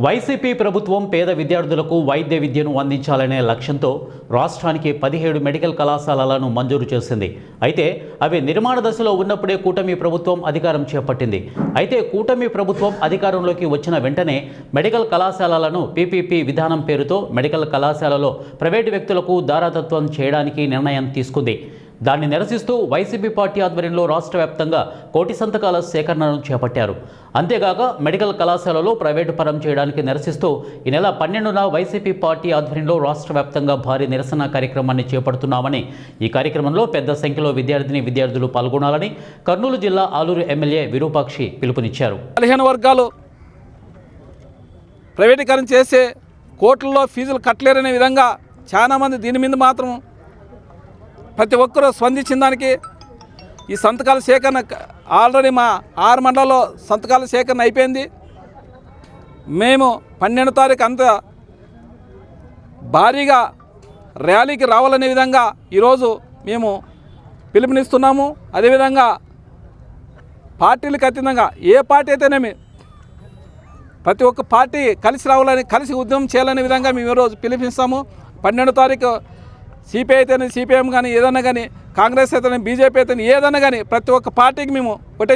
YCP ప్రభుత్వం పేద విద్యార్థులకు వైద్య విద్యను అందించాలనే లక్ష్యంతో రాష్ట్రానికి 17 మెడికల్ కళాశాలలను మంజూరు చేసింది. అయితే అవి నిర్మాణ దశలో ఉన్నప్పుడే కూటమి ప్రభుత్వం అధికారం చేపట్టింది. అయితే కూటమి ప్రభుత్వం అధికారంలోకి వచ్చిన వెంటనే మెడికల్ కళాశాలలను పీపీపీ విధానం పేరుతో మెడికల్ కళాశాలలో ప్రైవేటు వ్యక్తులకు దారాదత్వం చేయడానికి నిర్ణయం తీసుకుంది. దాన్ని నిరసిస్తూ వైసీపీ పార్టీ ఆధ్వర్యంలో రాష్ట్ర వ్యాప్తంగా 1 కోటి సంతకాల సేకరణను చేపట్టారు. అంతేగాక మెడికల్ కళాశాలలో ప్రైవేటు పరం చేయడానికి నిరసిస్తూ ఈ నెల 12న వైసీపీ పార్టీ ఆధ్వర్యంలో రాష్ట్ర వ్యాప్తంగా భారీ నిరసన కార్యక్రమాన్ని చేపడుతున్నామని, ఈ కార్యక్రమంలో పెద్ద సంఖ్యలో విద్యార్థులు పాల్గొనాలని కర్నూలు జిల్లా ఆలూరు ఎమ్మెల్యే విరూపాక్షి పిలుపునిచ్చారు. 15 వర్గాలు ప్రైవేటీకరణ చేసే కోట్లలో ఫీజులు కట్టలేరనే విధంగా చాలామంది దీని మీద మాత్రం ప్రతి ఒక్కరూ స్పందించిన దానికి ఈ సంతకాల సేకరణ ఆల్రెడీ మా 6 మండలాల్లో సంతకాల సేకరణ అయిపోయింది. మేము 12వ తారీఖు అంత భారీగా ర్యాలీకి రావాలనే విధంగా ఈరోజు మేము పిలుపునిస్తున్నాము. అదేవిధంగా పార్టీలకు అతీతంగా ఏ పార్టీ అయితేనేమి ప్రతి ఒక్క పార్టీ కలిసి రావాలని, కలిసి ఉద్యమం చేయాలనే విధంగా మేము ఈరోజు పిలుపునిస్తాము. 12వ తారీఖు సిపిఐ అయితేనే సిపిఎం కానీ ఏదన్నా కానీ, కాంగ్రెస్ అయితేనే బీజేపీ అయితేనే ఏదన్నా కానీ ప్రతి ఒక్క పార్టీకి మేము ఒకటే